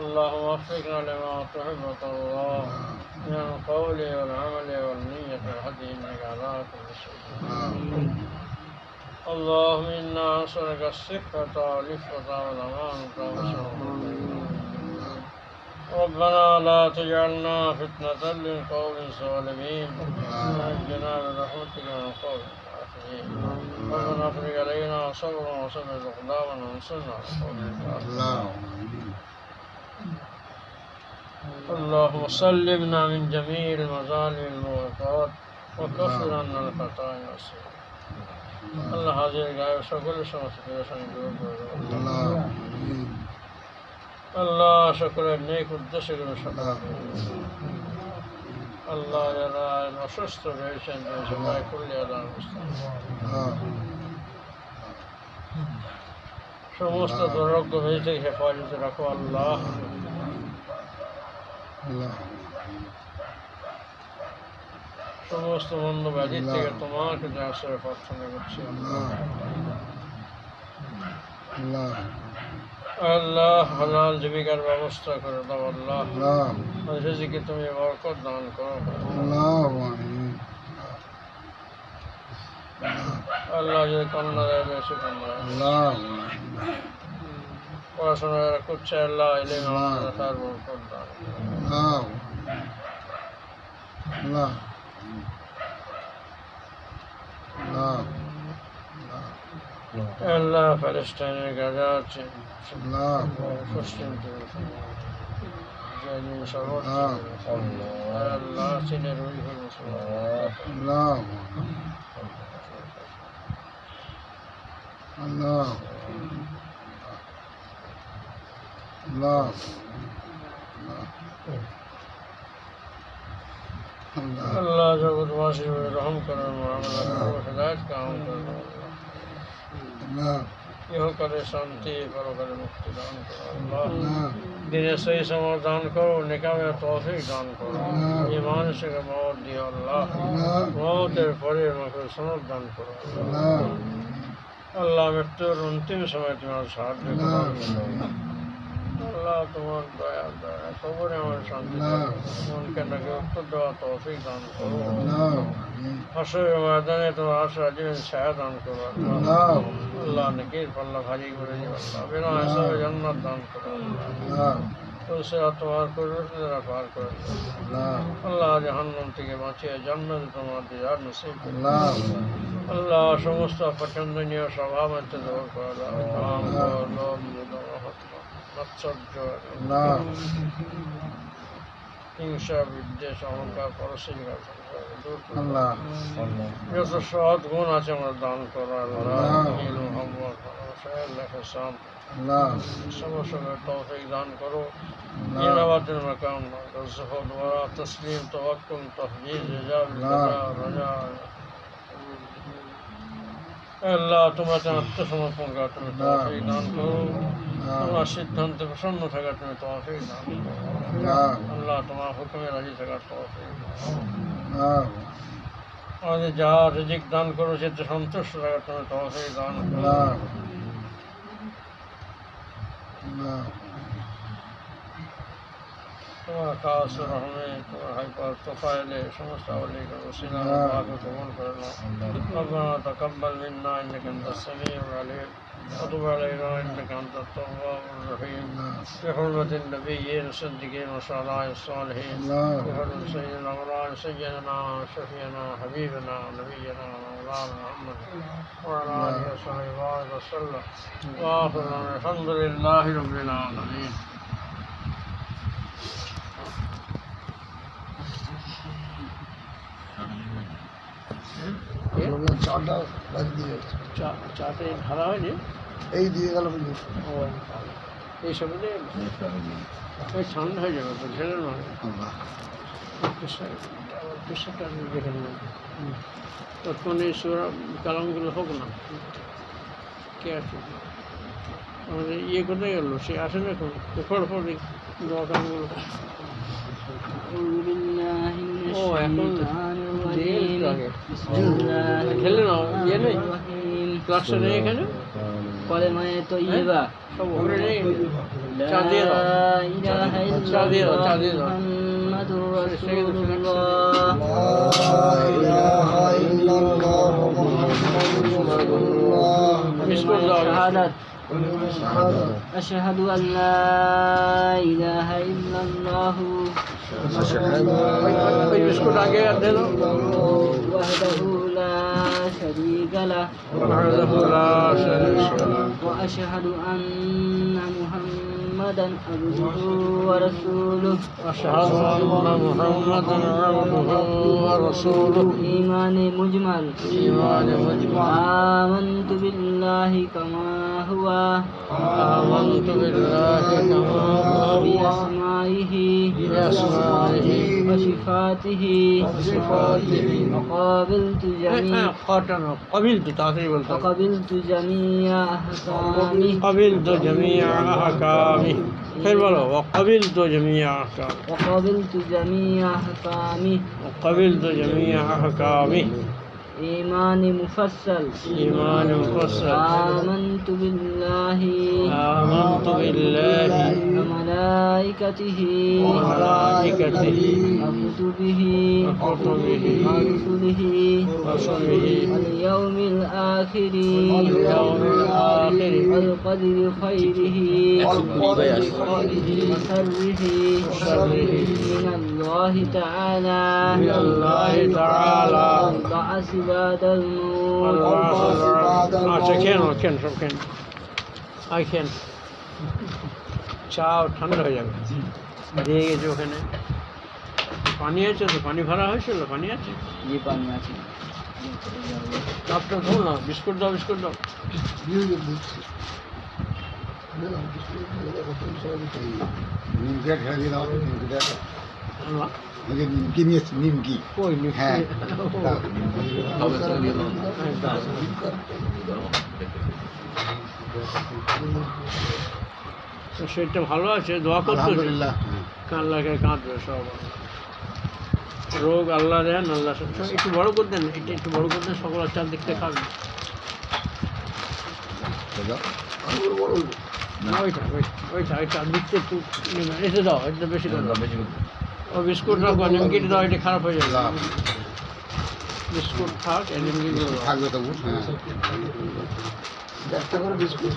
اللهم وفقنا لما تحب وترضى من القول والعمل والنية والهدي إنك على كل شيء. اللهم إنا نسألك الصحة والعفة والأمانة ربنا لا تجعلنا فتنة للقوم الظالمين ونجنا برحمتك من القوم الكافرين. ربنا افرغ علينا صبرا وثبت أقدامنا وانصرنا على القوم الكافرين. اللهم سلمنا من جميع المظالم الموقعات وكفر عنا الخطايا والسيئات. আল্লাহ হাজির গায়ে সকলের সমস্ত পেরেশানি দূর করে দাও। আল্লাহ সকলের নেক উদ্দেশ্যগুলো সফল করে দাও। আল্লাহ যারা অসুস্থ রয়েছেন সবাই কুল্লিয়া দান সমস্ত দুরারোগ্য ব্যাধি থেকে হেফাজতে রাখো আল্লাহ। সমস্ত মন্দ ব্যাধির থেকে তোমাকে যে আশ্রয় প্রার্থনা করছি আল্লাহ। হালাল জীবিকার ব্যবস্থা করে দাও আল্লাহ। রিজিকে তুমি বরকত দান করো আল্লাহ। যদি কন্যা দেয় বেশি কন্যা পড়াশোনা যারা করছে আল্লাহ এলে তার বরকত দান আল্লাহ। প্যালেস্টাইনের গাজা আছে পশ্চিম আল্লাহ চীনের উইঘুর মুসলমান আল্লাহ জগৎবাসী রহম করেন মামলা করো হেদায়ত কাম করো ইহকালে শান্তি পরকালে মুক্তি দান করো আল্লাহ। দিনে সহি সময় দান করো নিকামে তৌফিক দান করো ইমান से মওত দিও আল্লাহ। মওতের পরে আমাকে সনদ দান করো আল্লাহ। মৃত্যুর অন্তিম সময় তোমার সাহায্য করো আল্লাহ। তোমার দয়া দয়া কবরে আমার শান্তি মনকে নাকি উত্তর দেওয়া তৌফিক দান করো। হাসরের ময়দানে তোমার আশা জীবন ছায়া দান করো আল্লাহ। নেকির পাল্লা ভারী করে দিও আল্লাহ। বিনা হিসাবে জান্নাত দান করো আল্লাহ। তুলসে তোমার কুদরতেরা পার করে আল্লাহ। জাহান্নাম থেকে বাঁচিয়ে জান্নাতে তোমার দিদার নসিব করো আল্লাহ। সমস্ত পছন্দনীয় স্বভাব মধ্যে দূর করে দাও। মাৎসর্য হিংসা বিদ্বেষ অহংকার পরশীল যত সৎ গুণ আছে আমরা দান করো আল্লাহ। সমস্যার তৌফিক দান করো জিন্দাবাদের মাকাম জুহুদ ওয়ারা তসলিম তাওয়াক্কুল তাহজিজ রাজা আল্লাহ। তোমার আত্মসমর্পণ করা তুমি তৌফিক দান করো। তোমার সিদ্ধান্তে প্রসন্ন থাকা তুমি তৌফিক দান করো আল্লাহ। তোমার হুকুমে রাজি থাকার তৌফিক আমাদের যা রিজিক দান করো সেতে সন্তুষ্ট থাকার তুমি তৌফিক দান করো তোমার কাজ রহমে তোমার হাইপার তোফাইলে সমস্ত আওলিয়া ওসিলা আগে কবুল করে নাও। ربنا تقبل منا انك انت السميع العليم وتب علينا انك انت التواب الرحيم بحرمة النبيين الصديقين والشهداء الصالحين بحرمة سيد الأبرار سيدنا وشفينا حبيبنا ونبينا مولانا محمد وعلى آله وصحبه وسلم وآخر الحمد لله رب العالمين. চাটা বাদ দিয়ে চাতে ঢালা হয়নি এই দিয়ে গেল ও এইসব ওই ঠান্ডা হয়ে যাবে তো ঢেলে নয় প্রেশারটা আমি দেখে নেব তৎক্ষণে সুরা কালামগুলো হোক না কে আছে আমাদের ইয়ে কোথায় গেল সে আসে না এখন পড় দোয়া কালামগুলো ও এখন ঢেলে নাও ইয়ে নেই ক্লাসটা নেই এখানে কলেমায়ে তৈয়বা সব উপরে নেই লা চা দিয়ে দাও ইলাহা চা দিয়ে দাও চা ইল্লাল্লাহ দিয়ে দাও মুহাম্মাদুর রাসূলুল্লাহ বিস্কুট দাও শাহাদাত أشهد أن لا إله إلا الله ওই বিস্কুট আগে দিয়ে দাও وحده لا شريك له وحده لا شريك له وأشهد أن محمدا عبده ورسوله أشهد أن محمدا عبده ورسوله إيمان مجمل إيمان مجمع آمنت بالله كما هو آمنت بالله كما هو بأسمائه بأسمائه وصفاته وصفاته وقابلت جميع قبلت تعطيه بلطة وقبلت جميع أحكامه قبلت جميع أحكامه خير بلو وقبلت جميع أحكامه وقبلت جميع أحكامه وقبلت جميع أحكامه إيمان مفصل إيمان مفصل آمنت بالله آمنت بالله وملائكته وملائكته وكتبه وكتبه ورسله ورسله واليوم الآخر واليوم الآخر والقدر خيره وشره من الله تعالى من الله تعالى والبعث بعد الموت আচ্ছা খেন সব খেন আই খেন চা ঠান্ডা হয়ে যাবে দিয়ে গেছে ওখানে পানি আছে তো পানি ভরা হয়েছিল পানি আছে ये पानी আছে কাপটা ধুল না বিস্কুট দাও নিমকি ঢেলে দিয়ে দাও নিমকি দেখ আল্লাহ, নিমকি নিয়েছি নিমকি কই নি হ্যাঁ শরীরটা ভালো আছে দোয়া করতে আলহামদুলিল্লাহ কান্নাকে কাঁদবে সব রোগ আল্লাহ দেন আল্লাহ সব একটু বড় করে দেন এটা একটু বড় করে দেন সকল চারদিকতে খাবে ওইটা চারদিকতে একটু নেবেন এসে দাও এটা বেশি করে দাও ও বিস্কুট রাখো নিমকিটা দাও এটা খারাপ হয়ে যাবে বিস্কুট থাক এই নিমকিগুলো দাও থাকবে তবু হ্যাঁ একটা করে বিস্কুট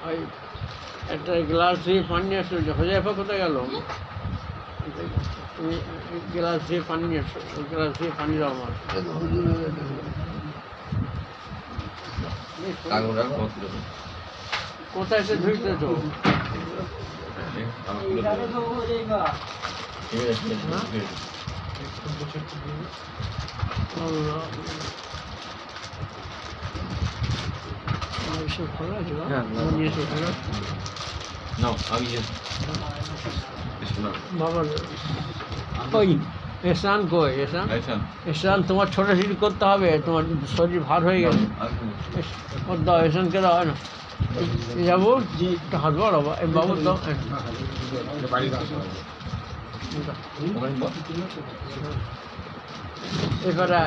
ওই একটা গ্লাস দিয়ে পানি নিয়ে আসলো হোজাইফা কোথায় গেল তুমি গ্লাস দিয়ে পানি নিয়ে আসো ওই গ্লাস দিয়ে পানি দাও আমার কোথায় সে ধুইতে তো আল্লাহ এসব ভালো আছে নিয়ে এসে ভালো বাবা ওই এসান কই এসান তোমার ছোটাছুটি করতে হবে তোমার শরীর ভার হয়ে গেছে ওর দাও এসানকে দাও না যাবো একটু হাত বাড়াবো এই বাবু দাও এবারে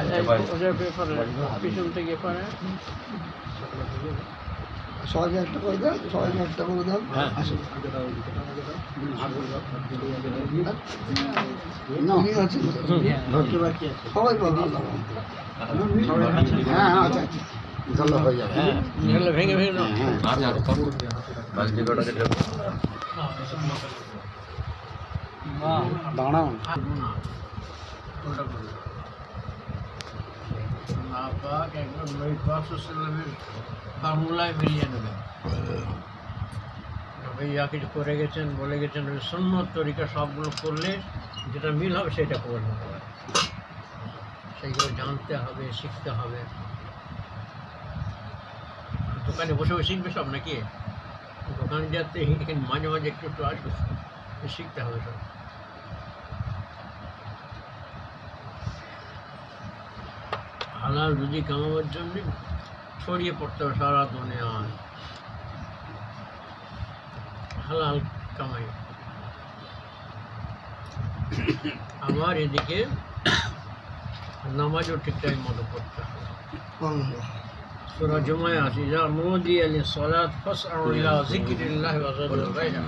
পিছন থেকে এবারে সবাইকে একটা করে দেন সবাইকে একটা করে দেন আসুন সবাই পাবে হ্যাঁ হ্যাঁ আচ্ছা ইনশাল্লাহ হয়ে যাবে হ্যাঁ ভেঙে ভেঙে দাও দাঁড়াও একদম ফর্মুলায় মিলিয়ে নেবেন ইয়া কিছু করে গেছেন বলে গেছেন সুন্নত তরিকা সবগুলো করলে যেটা মিল হবে সেটা করে নিতে হবে সেইগুলো জানতে হবে শিখতে হবে দোকানে বসে বসে শিখবে সব নাকি দোকানে যাতে এখানে মাঝে মাঝে একটু একটু আসবে শিখতে হবে সব হালাল রুজি কামাবার জন্য ছড়িয়ে পড়তে হবে সারা দুনিয়ায় হালাল কামাই আবার এদিকে নামাজও ঠিক টাইম মতো পড়তে হবে। আল্লাহ সূরা জুমায় আছে যা মুদি আলিস সালাত ফাসআউ ইলা যিকরিল্লাহি ওয়া যারুল বাই'a।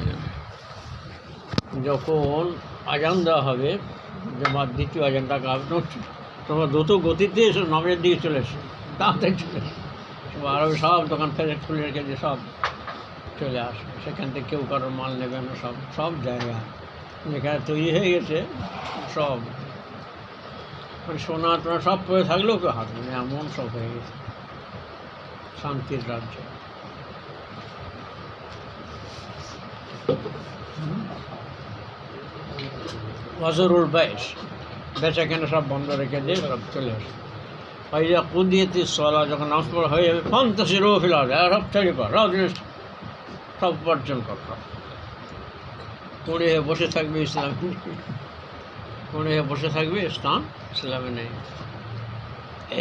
যখন আজান দেওয়া হবে, জামাত দ্বিতীয় আজানটা তোমরা দ্রুত গতিতে এসে নামাজের দিকে চলে এসো, তাড়াতাড়ি চলে এসো। আরও সব দোকান ফেলে খুলে রেখে দিয়ে সব চলে আসবে, সেখান থেকে কেউ কারোর মাল নেবে না, সব সব জায়গা যেখানে তৈরি হয়ে গেছে সব মানে সোনা টোনা সব পড়ে থাকলেও কেউ হাত নেই, এমন সব হয়ে গেছে শান্তির রাজ্য। ওয়াজরুল বাইশ, বেচা কেনা সব বন্ধ রেখে দিয়ে সব চলে আসে। ফাইজা কুদিয়াতি সলা, যখন নামাজ পড়া হয়ে যাবে ফান্তাসিরু ফিল আরদি, সব ছড়িয়ে পড়, সব উপার্জন কর, পড়ে বসে থাকবে ইসলাম, পড়ে বসে থাকবে স্থান ইসলামে নেই।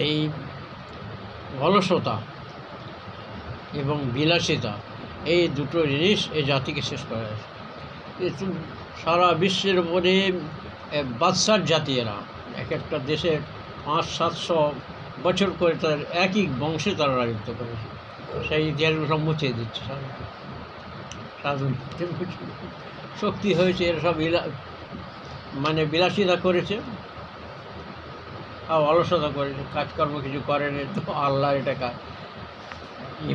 এই অলসতা এবং বিলাসিতা, এই দুটো জিনিস এই জাতিকে শেষ করে আছে। সারা বিশ্বের উপরে বাদশার জাতি এরা, এক একটা দেশে 500-700 বছর করে তার একই বংশে তারা রাজত্ব করেছে, সেই ইতিহাসগুলো সব মুছিয়ে দিচ্ছে। শক্তি হয়েছে, এরা সব মানে বিলাসিতা করেছে আর অলসতা করেছে, কাজকর্ম কিছু করেনি। তো আল্লাহ এটা কাজ,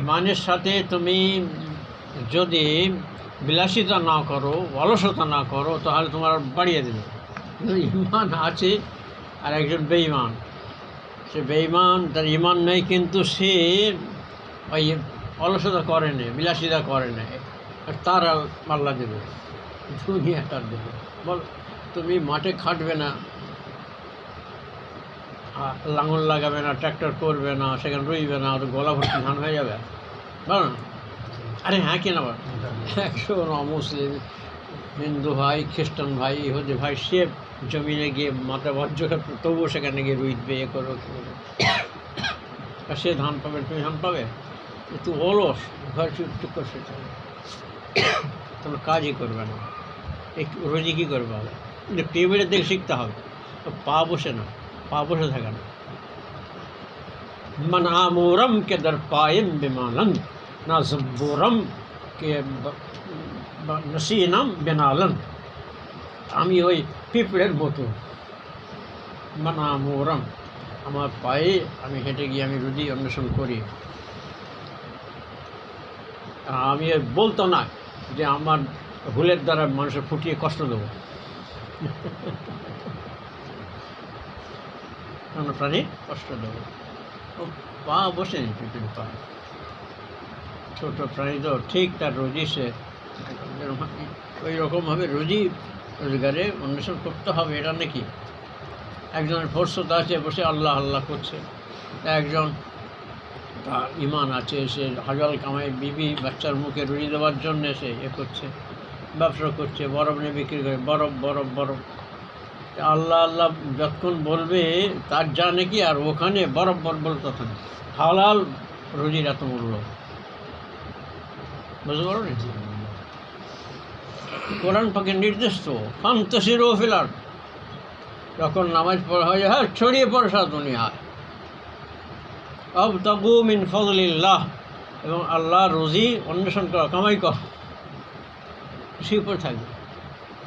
ইমানের সাথে তুমি যদি বিলাসিতা না করো, অলসতা না করো, তাহলে তোমার বাড়িয়ে দেবে। ইমান আছে আর একজন বেঈমান, সে বেঈমান, তার ইমান নেই কিন্তু সে ওই অলসতা করে না, বিলাসিতা করে না, তার আল্লাহ দেবে, দুনিয়া তার দেবে। বল, তুমি মাঠে খাটবে না, লাঙল লাগাবে না, ট্র্যাক্টর করবে না, সেখানে রইবে না, তো গলা ভর্তি ধান হয়ে যাবে, বল না? আরে হ্যাঁ, কেন আবার 100 মুসলিম, হিন্দু ভাই, খ্রিস্টান ভাই, ইহুদি ভাই, সে জমিনে গিয়ে মাথা বজ্র, তবুও সেখানে গিয়ে রুইবে, এ করো, কী করো, আর সে ধান পাবে, তুমি ধান পাবে? একটু অলস, ঘর চুপ করছে, তোমার কাজই করবে না, একটু রোজি কী করবে হবে? টেবিলের দিকে শিখতে হবে, পা বসে না, পা বসে থাকে না। মান আমুরম কে দর পায়েম বেমালন, না জব্বুরম কে নসিনাম বেনালন। আমি ওই পিঁপড়ের মতো, মান আমুরম, আমার পায়ে আমি হেঁটে গিয়ে আমি রুজি অন্বেষণ করি। আমি বলতো না যে আমার হুলের দ্বারা মানুষের ফুটিয়ে কষ্ট দেবো, কোনো প্রাণী কষ্ট দেবো, পা বসে নি পিঁপড়ের পা। ছোটো প্রাণী তো ঠিক তার রুজি সে ওই রকমভাবে রুজি রোজগারে অন্বেষণ করতে হবে। এটা নাকি একজনের ফোর্সত আছে, বসে আল্লাহ আল্লাহ করছে, একজন তার ইমান আছে, সে হাজাল কামাই, বিবি বাচ্চার মুখে রুজি দেওয়ার জন্য সে এ করছে, ব্যবসা করছে, বরফ নিয়ে বিক্রি করে, বরফ বরফ বরফ। আল্লাহ আল্লাহ যতক্ষণ বলবে তার যা নাকি, আর ওখানে বরফ বরফ বল, তখন হালাল রুজির এত মূল্য, বুঝতে পারো না? কোরআন পাকের নির্দেশ তো ফান্তাসিরু ফিল আরদ, যখন নামাজ পড়া হয়, হ্যাঁ ছড়িয়ে পড়ে সারা দুনিয়ায়। আবতাগু মিন ফজলিল্লাহ, এবং আল্লাহ রুজি অন্বেষণ করা, কামাই কর, সে উপরে থাকবে,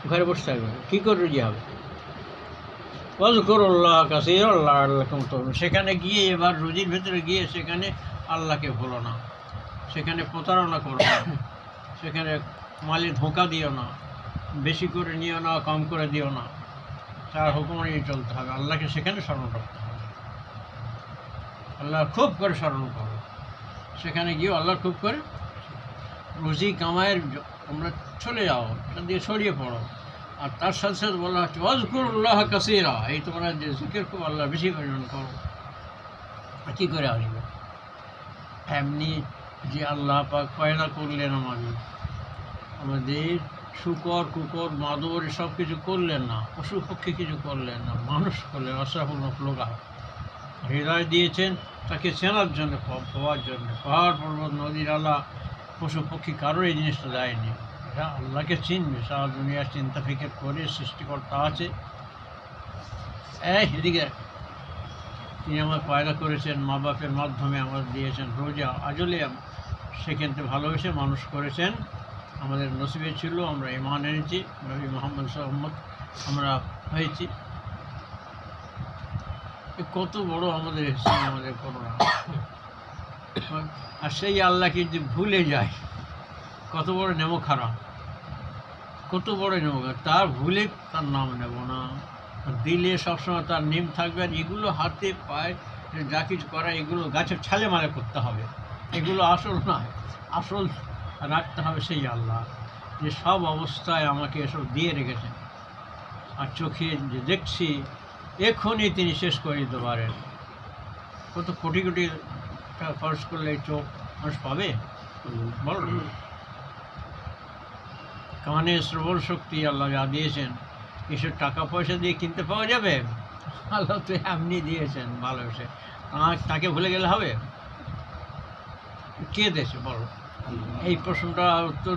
ঘরে বসে থাকবে, কী করে রুজি হবে? ওয়াজকুরুল্লাহ কাসীরা লাআল্লাকুম তুফলিহুন, সেখানে গিয়ে এবার রুজির ভেতরে গিয়ে সেখানে আল্লাহকে ভুলো না, সেখানে প্রতারণা করো না, সেখানে মালে ধোঁকা দিও না, বেশি করে নিও না, কম করে দিও না, তার হুকুম নিয়ে চলতে হবে। আল্লাহকে সেখানে স্মরণ রাখতে হবে, আল্লাহ খুব করে স্মরণ করো, সেখানে গিয়েও আল্লাহ খুব করে রুজি কামায়ের তোমরা চলে যাও, সেখান দিয়ে ছড়িয়ে পড়ো। আর তার সাথে সাথে বলা হচ্ছে ওয়াজকুরুল্লাহ কাসীরা, এই তোমরা যে জিকির খুব আল্লাহ বেশি পরিমাণ করো। আর কী করে আসবে? এমনি যে আল্লাহ পাক পয়দা করলেন আমাদের শুকর কুকর মাদর সব কিছু করলেন না, পশু পক্ষী কিছু করলেন না, মানুষ করলেন, আশরাফুল মাখলুকা। হৃদয় দিয়েছেন তাকে চেনার জন্য, পাওয়ার জন্য। পাহাড় পর্বত নদীর আলা পশু পক্ষী কারোর এই জিনিসটা দেয়নি, এরা আল্লাহকে চিনবে, সারা দুনিয়ার চিন্তা ফিকির করে সৃষ্টিকর্তা আছে। এদিকে তিনি আমার পয়দা করেছেন, মা বাপের মাধ্যমে আমার দিয়েছেন রোজা আজলিয়াম, সেখানতে ভালোবেসে মানুষ করেছেন। আমাদের নসিবে ছিল, আমরা ঈমান এনেছি, নবী মুহাম্মদ সাল্লাল্লাহু আমরা হয়েছি। কত বড় আমাদের ইসলাম, আমাদের করোনা। আর সেই আল্লাহকে যে ভুলে যায়, কত বড় নেমক হারাম, কত বড় নেমক। তার ভুলে তার নাম নেব না, দিলে সবসময় তার নেম থাকবে। আর এগুলো হাতে পায়ে যা কিছু করা, এগুলো গাছের ছালে মালে করতে হবে, এগুলো আসল নয়। আসল রাখতে হবে সেই আল্লাহ, যে সব অবস্থায় আমাকে এসব দিয়ে রেখেছেন। আর চোখে যে দেখছি এখনই তিনি শেষ করে দিতে পারেন। কত কোটি কোটি টাকা খরচ করলে এই চোখ মানুষ পাবে বল? কানে শ্রবণ শক্তি আল্লাহ যা দিয়েছেন, এসব টাকা পয়সা দিয়ে কিনতে পাওয়া যাবে? আল্লাহ তো এমনি দিয়েছেন ভালোবেসে। তাকে ভুলে গেলে হবে? কে দেশে বলো? এই প্রশ্নটা উত্তর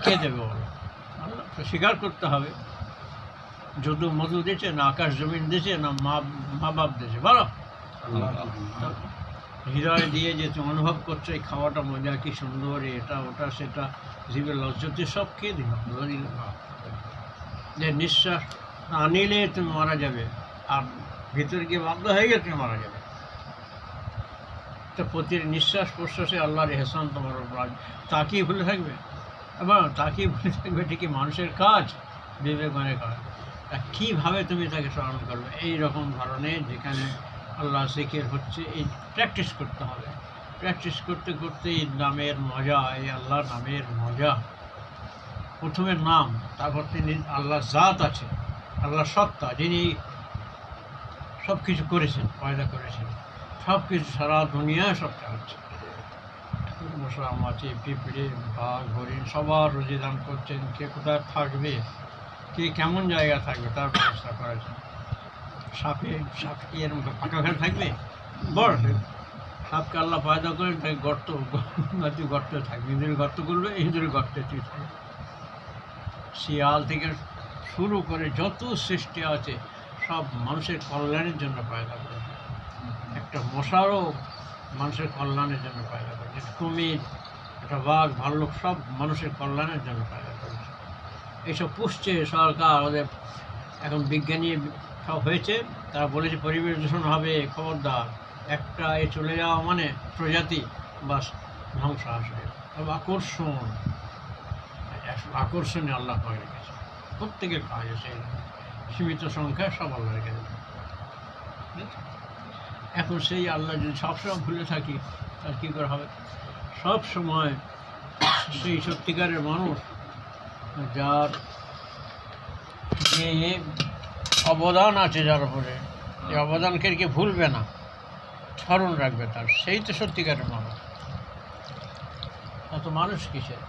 কে দেবে বলো? আল্লাহ তো স্বীকার করতে হবে। যদু মধু দিয়েছে না, আকাশ জমিন দিয়েছে না, মা বাপ দিয়েছে বলো? হৃদয় দিয়ে যে তুমি অনুভব করছো এই খাওয়াটা মজা, কি সুন্দর, এটা ওটা সেটা, জীবের লজ্জতি সব কে দিল? যে নিঃশ্বাস না নিলে তুমি মারা যাবে, আর ভিতরে গিয়ে বাধ্য হয়ে গেলে তুমি মারা যাবে। তো প্রতি নিঃশ্বাস প্রশ্বাসে আল্লাহর এহসান তোমার উপর, তাকেই ভুলে থাকবে এবং তাকেই ভুলে থাকবে ঠিকই মানুষের কাজ, বিবেকনের কাজ। তা কীভাবে তুমি তাকে স্মরণ করবে? এই রকম ধরনের যেখানে আল্লাহ জিকির হচ্ছে, এই প্র্যাকটিস করতে হবে। প্র্যাকটিস করতে করতে এই নামের মজা, এই আল্লাহর নামের মজা। প্রথমে নাম, তারপর তিনি আল্লাহ জাত আছে, আল্লাহ সত্তা, যিনি সব কিছু করেছেন, পয়দা করেছেন, সব কিছু সারা দুনিয়া সব চালাচ্ছে। মশলা মাছি পিঁপড়ে বাঘ হরিণ সবার রুজি দান করছেন। কে কোথায় থাকবে, কে কেমন জায়গা থাকবে তার ব্যবস্থা করেছেন। সাপ কি এরকম ফাঁকা ঘরে থাকবে? বড় সাপকে আল্লাহ পয়দা করেন, তাই গর্ত গর্তে থাকবে, ইঁদুরে গর্ত করবে, ইঁদুরে গর্তে তুই থাকবে। শিয়াল থেকে শুরু করে যত সৃষ্টি আছে সব মানুষের কল্যাণের জন্য পয়দা করেছে। একটা মশারও মানুষের কল্যাণের জন্য পয়দা করেছে। কুমির, একটা বাঘ, ভাল্লুক সব মানুষের কল্যাণের জন্য পয়দা করেছে। এইসব পুষছে সরকার, ওদের এখন বিজ্ঞানী সব হয়েছে, তারা বলেছে পরিবেশ দূষণ হবে, খবরদার। একটা এ চলে যাওয়া মানে প্রজাতি বাস ধ্বংস আসবে। সব আকর্ষণে আল্লাহ করে রেখেছে। প্রত্যেকের কাজ আছে সীমিত সংখ্যায়, সব আল্লাহ রেখে দেবে। এখন সেই আল্লাহ যদি সবসময় ভুলে থাকি তার কী করে হবে? সব সময় সেই সত্যিকারের মানুষ যার যে অবদান আছে, যার উপরে এই অবদানকে কে ভুলবে না, স্মরণ রাখবে তার, সেই তো সত্যিকারের মানুষ। তো মানুষ কিসের?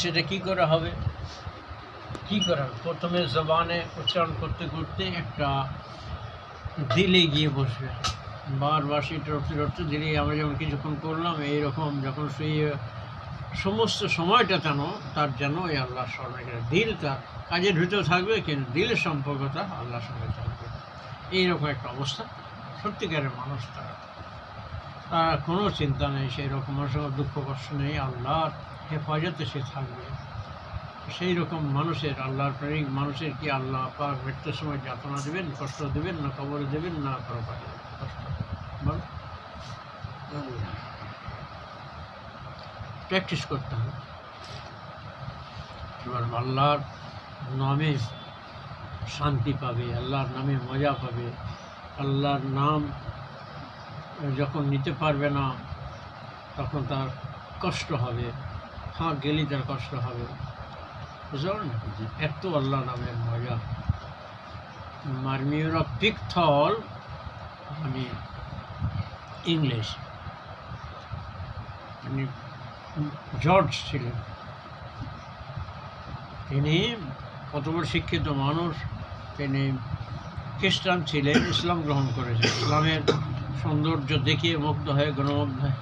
সেটা কী করে হবে? কী করে হবে? প্রথমে জবানে উচ্চারণ করতে করতে একটা দিলে গিয়ে বসবে, বারবার সেটা রটতে রটতে দিলে। আমরা যেমন কিছুক্ষণ করলাম, এইরকম যখন সেই সমস্ত সময়টা তার যেন এই আল্লাহর স্মরণে দিল তার কাজের ভিতরে থাকবে, কিন্তু দিলের সম্পর্কটা আল্লাহর সঙ্গে থাকবে। এইরকম একটা অবস্থা সত্যিকারের মানুষ। তার কোনো চিন্তা নেই, সেই রকম মানুষের দুঃখ কষ্ট নেই, আল্লাহর হেফাজতে সে থাকবে। সেই রকম মানুষের, আল্লাহর প্রেমিক মানুষের কি আল্লাহ পাক মৃত্যুর সময় যাতনা দেবেন, কষ্ট দেবেন না, কবরে দেবেন না, পরকালে কষ্ট বল? প্র্যাকটিস করতে হবে। এবার আল্লাহর নামে শান্তি পাবে, আল্লাহর নামে মজা পাবে। আল্লাহর নাম যখন নিতে পারবে না তখন তার কষ্ট হবে, ফাঁক গেলেই তার কষ্ট হবে। বুঝতে পারলেন? এত আল্লাহ নামের মজা। মার্মিউরা পিকথল, আমি ইংলিশ, উনি জর্জ ছিলেন। তিনি কত বড় শিক্ষিত মানুষ। তিনি খ্রিস্টান ছিলেন, ইসলাম গ্রহণ করেছেন, ইসলামের সৌন্দর্য দেখিয়ে মুগ্ধ হয়ে গণমুগ্ধ হয়ে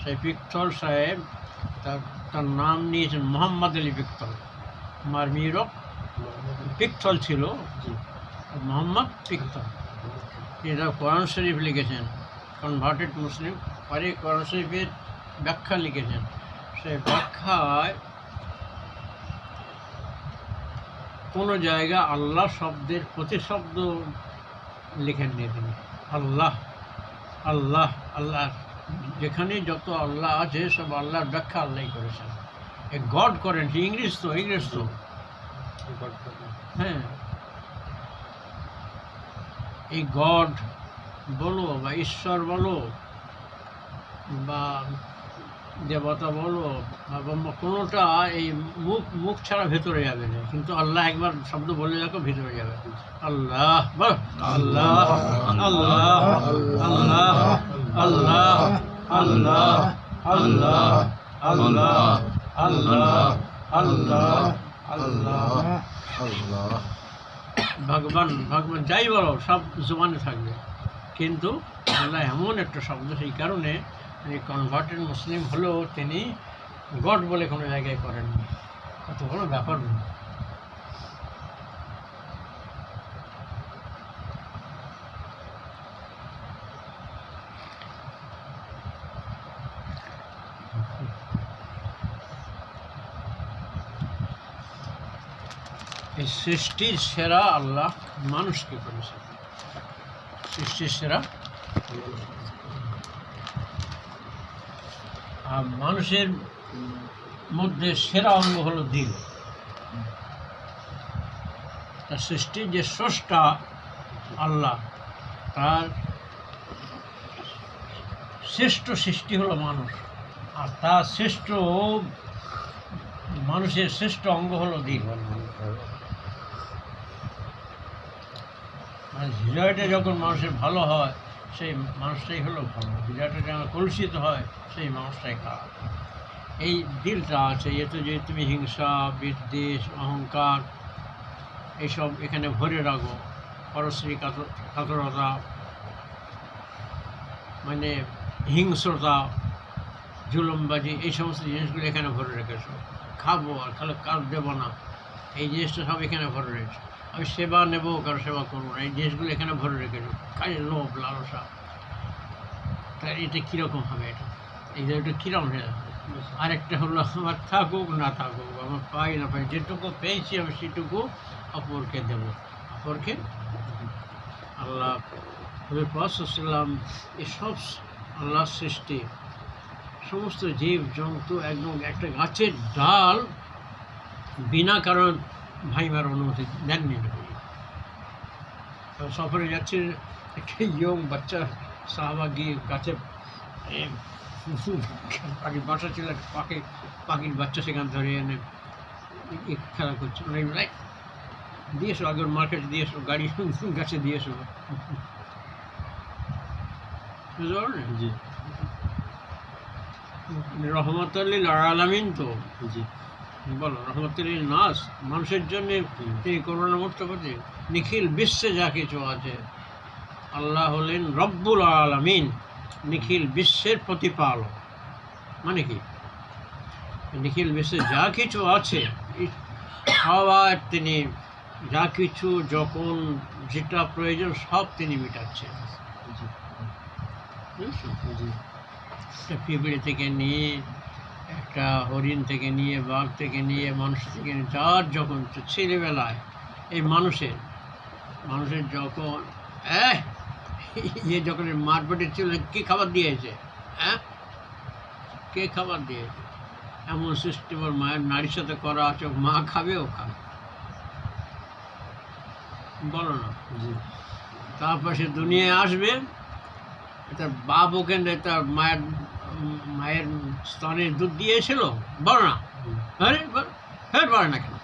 সেই পিক্তল সাহেব তার নাম নিয়েছেন মোহাম্মদ আলী পিক্তল। আমার মীরও পিক্তল ছিল, মোহাম্মদ পিক্তল। এটা কোরআন শরীফ লিখেছেন, কনভার্টেড মুসলিম, পরে কোরআন শরীফের ব্যাখ্যা লিখেছেন। সেই ব্যাখ্যায় কোনো জায়গা আল্লাহ শব্দের প্রতিশব্দ লিখেননি তিনি। আল্লাহ আল্লাহ আল্লাহ, যেখানে যত আল্লাহ আছে সব আল্লাহর ব্যাখ্যা আল্লাহ করেছেন। এ গড করেন, ইংলিশ তো হ্যাঁ, এই গড বলো বা ঈশ্বর বলো বা দেবতা বলো বা কোনোটা এই মুখ ছাড়া ভেতরে যাবে না, কিন্তু আল্লাহ একবার শব্দ বলে রাখো ভেতরে যাবে। আল্লাহ আল্লাহ আল্লাহ আল্লাহ আল্লাহ আল্লাহ আল্লাহ আল্লাহ আল্লাহ আল্লাহ আল্লাহ ভগবান ভগবান যাই বলো সব জমানে থাকবে, কিন্তু আল্লাহ এমন একটা শব্দ, সেই কারণে কনভার্টেড মুসলিম হলেও তিনি গড বলে কোনো জায়গায় করেননি। কত বড় ব্যাপার না। এই সৃষ্টির সেরা আল্লাহ মানুষকে করেছে, সৃষ্টির সেরা। আর মানুষের মধ্যে সেরা অঙ্গ হলো দিল। তার সৃষ্টির যে স্রষ্টা আল্লাহ, তার শ্রেষ্ঠ সৃষ্টি হলো মানুষ, আর তার শ্রেষ্ঠ মানুষের শ্রেষ্ঠ অঙ্গ হলো দিল। মানে হৃদয়টা যখন মানুষের ভালো হয় সেই মানুষটাই হলো ভালো, হৃদয়টা যখন কলুষিত হয় সেই মানুষটাই খারাপ। এই দিলটা আছে, এতে যে তুমি হিংসা, বিদ্বেষ, অহংকার এইসব এখানে ভরে রাখো, পরশ্রী কাতরতা, মানে হিংস্রতা, জুলুমবাজি, এই সমস্ত জিনিসগুলো এখানে ভরে রেখেছো। খাবো আর খালি কাজ দেবো না, এই জিনিসটা সব এখানে ভরে রয়েছে। আমি সেবা নেবো, কারো সেবা করবো না, এই জিনিসগুলো এখানে ভরে রেখেছো। কাজে লোভ, লালসা, তাই এটা কীরকম হবে? এটা কীরকম হয়ে যাবে? আরেকটা হলো আমার থাকুক না থাকুক, আমার পাই না পাই, যেটুকু পেয়েছি আমি সেটুকু অপরকে দেব। অপরকে আল্লাহ রাসূলুল্লাহ এসব আল্লাহর সৃষ্টি, সমস্ত জীব জন্তু, একদম একটা গাছের ডাল বিনা কারণ ভাঙবার অনুমতি দেননি। সফরে যাচ্ছে একটা ইয়ং বাচ্চা সাহাবা গিয়ে গাছে, পাখির বাসা ছিল, পাখির বাচ্চা সেখানে ধরে এনে খেলা করছে, দিয়েছো আগের মার্কেট দিয়েছো, গাড়ি গাছে দিয়েছো। বুঝতে পারো না? জি, রহমতুল্লিল আলামিন তো, জি বলো রহমতুল্লিল নাস, মানুষের জন্য তিনি করুণা মুক্ত করতে। নিখিল বিশ্বে যা কিছু আছে, আল্লাহ হলেন রব্বুল আলামিন, নিখিল বিশ্বের প্রতিপালক। মানে কি? নিখিল বিশ্বে যা কিছু আছে সবার তিনি, যা কিছু যখন যেটা প্রয়োজন সব তিনি মেটাচ্ছেন। একটা পিঁপড়ে থেকে নিয়ে, একটা হরিণ থেকে নিয়ে, বাঘ থেকে নিয়ে, মানুষ থেকে নিয়ে, যার যখন ছেলেবেলায় এই মানুষের যখন যখন মারপেটের ছিল, কে খাবার দিয়েছে? কে খাবার দিয়েছে? এমন সিস্টেম ওর মায়ের নারীর সাথে করা আছে, মা খাবে, ও খাবে, বলো না? তারপর সে দুনিয়ায় আসবে, তার বাপ ওকে তার মায়ের স্তনের দুধ দিয়েছিল, বলো না? আরে ফের বলে না কেন?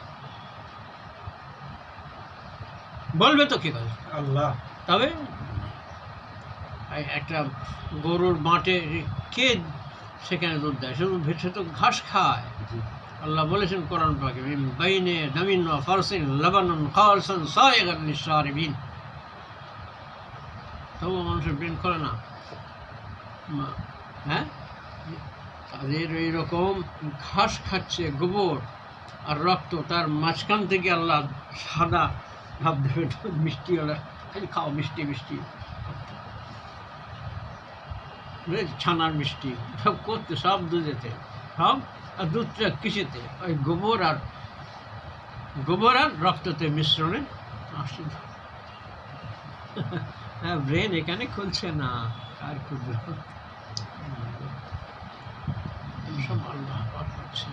বলবে তো কি করে আল্লাহ। তবে একটা গরুর মাঠে কে সেখানে দুধ দেয়? শুধু সে তো ঘাস খায়। আল্লাহ বলেছেন কোরআন পাকে, বাইনে দামিন ওয়া ফারসিন লাবানুন খালসান সায়গান লিশারিবিন। তবু মানুষের ব্রেন করে না। হ্যাঁ, তাদের এইরকম ঘাস খাচ্ছে, গোবর আর রক্ত, তার মাঝখান থেকে আল্লাহ সাদা ভাব দেবে, মিষ্টি হলে খালি খাও, মিষ্টি মিষ্টি ছানার মিষ্টি সব করতে, সব দুধেতে, সব আর দুধটা কিসেতে, ওই গোবর আর রক্ততে মিশ্রণে আসে। হ্যাঁ, ব্রেন এখানে খুলছে না, আর খুলবে সব আল্লাহ পাক করছে।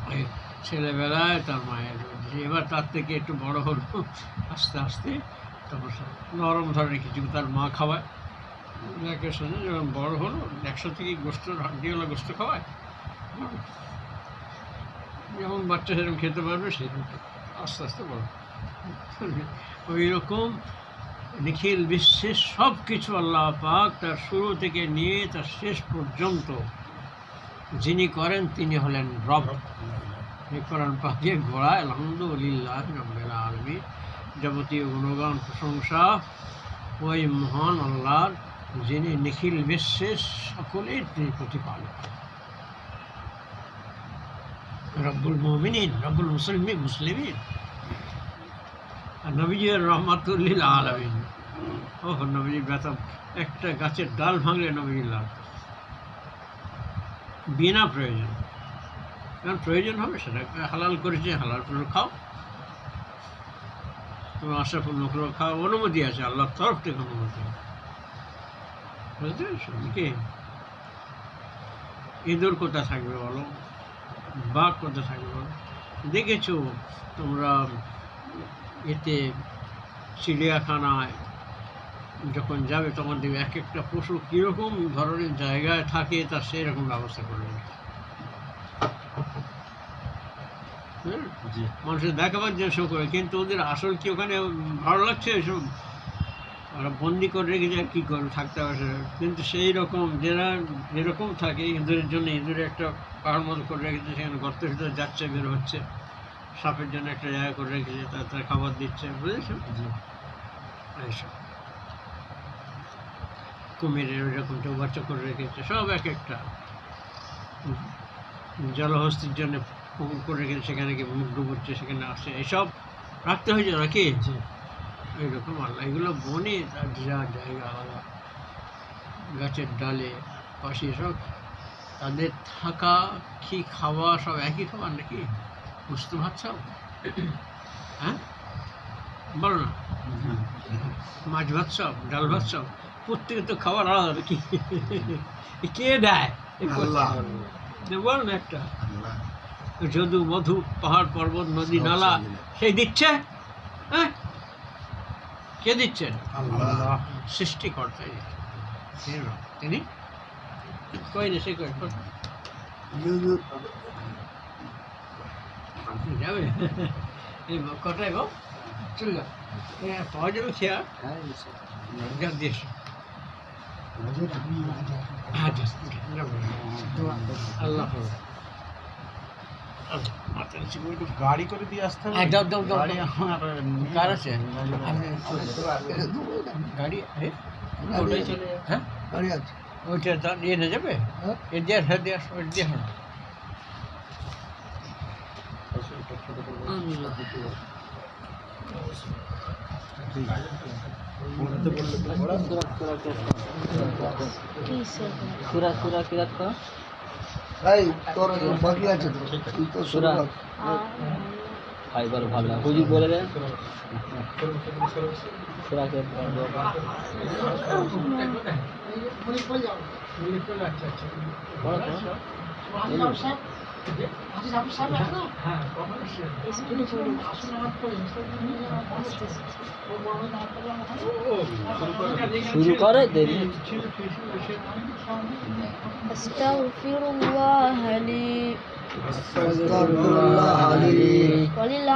ওই ছেলেবেলায় তার মায়ের, এবার তার থেকে একটু বড় হলো, আস্তে আস্তে তারপর নরম ধরনের কিছু তার মা খাওয়ায়, যাকে শুনে যখন বড় হলো 100 থেকে হাড্ডিওয়ালা গোস্ত খাওয়ায়, যেমন বাচ্চা সেরকম খেতে পারবে, সেরকম আস্তে আস্তে বড়। ওই রকম নিখিল বিশ্বের সব কিছু আল্লাহ পাক তার শুরু থেকে নিয়ে তার শেষ পর্যন্ত যিনি করেন তিনি হলেন রব। এই কোরআন পাকের গোড়া আলহামদুলিল্লাহ রাব্বিল আলামিন, যাবতীয় গুণগান প্রশংসা ওই মহান আল্লাহর, যিনি নিখিল বিশ্বের সকলের তিনি প্রতিপালক, রব্বুল মুমিনিন, রব্বুল মুসলিমিন, আর নবীজির রহমাতুল লিল আলামিন। ও নবীজি ব্যথা, একটা গাছের ডাল ভাঙলে নবীজি লাভ বিনা প্রয়োজন, কারণ প্রয়োজন হবে সেটা হালাল করেছে, হালাল করে খাও, তোমার আশাপূর্ণ করে খাও, অনুমতি আছে আল্লাহর তরফ থেকে, অনুমতি। বুঝতে পেরেছো? কি ইঁদুর কোথা থাকবে বলো, বাঘ কোথা থাকবে বলো? দেখেছো তোমরা এতে চিড়িয়াখানায় যখন যাবে তখন দেখবে এক একটা পশু কীরকম ধরনের জায়গায় থাকে, তার সেই রকম ব্যবস্থা করে দেবে। মানুষের দেখাবার জন্য শো করে, কিন্তু ওদের আসল কি ওখানে ভালো লাগছে এসব, ওরা বন্দি করে রেখে যায়, কী করে থাকতে হবে, কিন্তু সেই রকম যারা যেরকম থাকে ইঁদুরের জন্য, ইঁদুরে একটা পাহাড় মতো করে রেখেছে, সেখানে গর্তের ভিতরে যাচ্ছে বের হচ্ছে, সাপের জন্য একটা জায়গা করে রেখেছে, তার খাবার দিচ্ছে, বুঝেছো? এইসব কুমিরের ওইরকম চৌবাচ্চা করে রেখেছে, সব এক একটা জলহস্তির জন্য পুকুর করে রেখেছে, সেখানে কি মুখ ডুবুচ্ছে, সেখানে আসছে, এসব রাখতে হয়েছে নাকি? এইরকম আল্লাহ এগুলো বনে তার যা জায়গা আলাদা, গাছের ডালে পাশে সব তাদের থাকা, কি খাওয়া সব একই খাবার নাকি? বুঝতে পারছো? হ্যাঁ বলো না, মাছ ভাত সব, ডাল ভাত সব, প্রত্যেকে তো খাবার আলাদা, কি কে দেয় বল না একটা? যদু মধু, পাহাড় পর্বত নদী নালা, সেই দিচ্ছে? হ্যাঁ, কে দিচ্ছেন? সৃষ্টিকর্তা তিনি। কই না সে কই যাবে কটায় গো, চল পাওয়া যাবে খেয়া দিয়ে আল্লাহ গাড়ি করে দিয়ে আসতে হবে। কার আছে গাড়ি? হ্যাঁ গাড়ি আছে, ওইটা নিয়ে না যাবে, এ দিয়ে দিয়ে এই তোর বাকি আছে তো, তুই তো শুরু কর। ফাইবার ভালো হুজুর বলে দেন সুরাকে শুরু করে দেরি আস্তাগফিরুল্লাহ লি আস্তাগফিরুল্লাহ আলী ওয়ালিল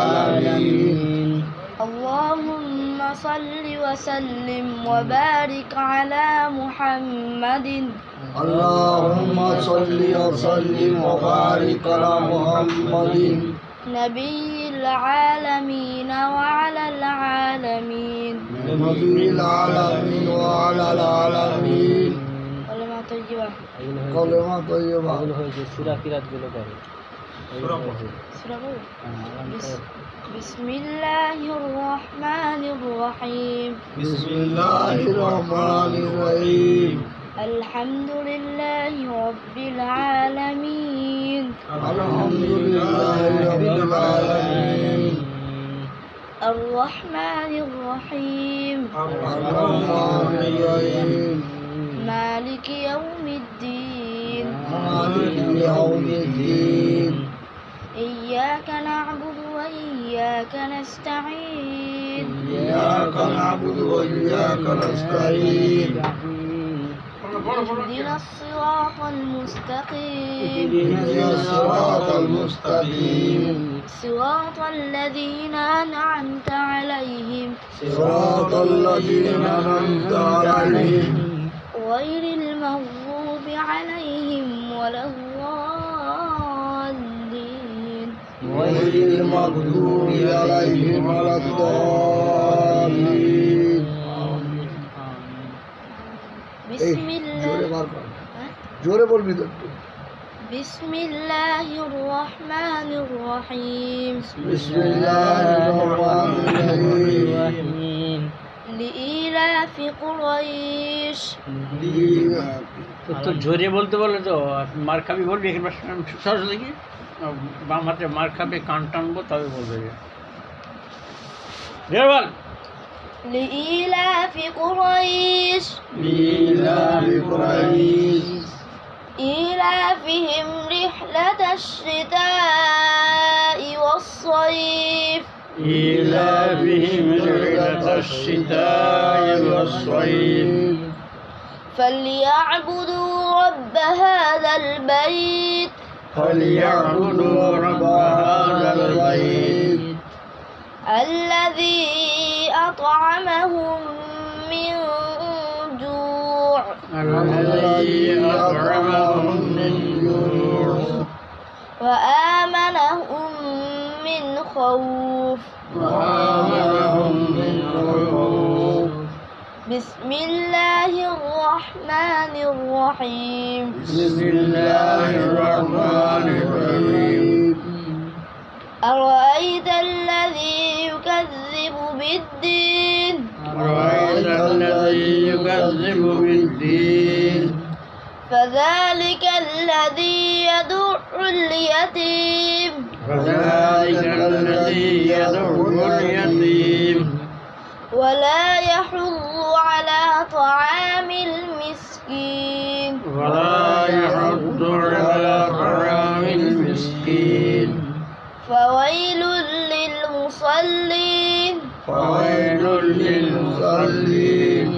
আলামিন اللهم صل وسلم وبارك على محمد اللهم صل وسلم وبارك على محمد نبي العالمين وعلى العالمين نبي العالمين وعلى العالمين কলেমা তৈয়বা হয়েছে সূরা কিরাতগুলো করে সূরা পড়ো। سورة بسم الله الرحمن الرحيم বিসমিল্লাহির রহমানির রহিম الحمد لله رب العالمين আলহামদুলিল্লাহি রাব্বিল আলামিন الرحمن الرحيم الرحমানির রহিম مالك يوم الدين মালিকি ইয়াউমিদ্দিন إياك نعبد وإياك نستعين إياك نعبد وإياك نستعين اهدنا الصراط المستقيم اهدنا الصراط المستقيم صراط الذين أنعمت عليهم صراط الذين أنعمت عليهم غير المغضوب عليهم ولا الضالين غير المغضوب عليهم ولا الضالين بسم জোরে الله বার কর জোরে বলবি তো একটু بسم الله الرحمن الرحيم বিসমিল্লাহির রহমানির রহিম لإيلاف قريش তো জোরে বলতে বলে তো মার খাবি বলবি এখানে সহজ দেখি বাম হাতে মার খাবে কান টানবো তবে বলবে জোরে বল لإيلاف قريش لإيلاف قريش إيلافهم رحلة الشتاء والصيف إيلافهم رحلة الشتاء والصيف فليعبدوا رب هذا البيت فليعبدوا رب هذا البيت الذي أطعمهم من جوع الذي أطعمهم من جوع وآمنهم من خوف وآمنهم من خوف بسم الله الرحمن الرحيم بسم الله الرحمن الرحيم أرأيت الذي يكذب بالدين أرأيت الذي يكذب بالدين فذلك الذي يدع اليتيم فذلك الذي يدعو اليتيم ولا يحض على طعام المسكين ولا يحض على طعام المسكين فويل للمصلين فويل للمصلين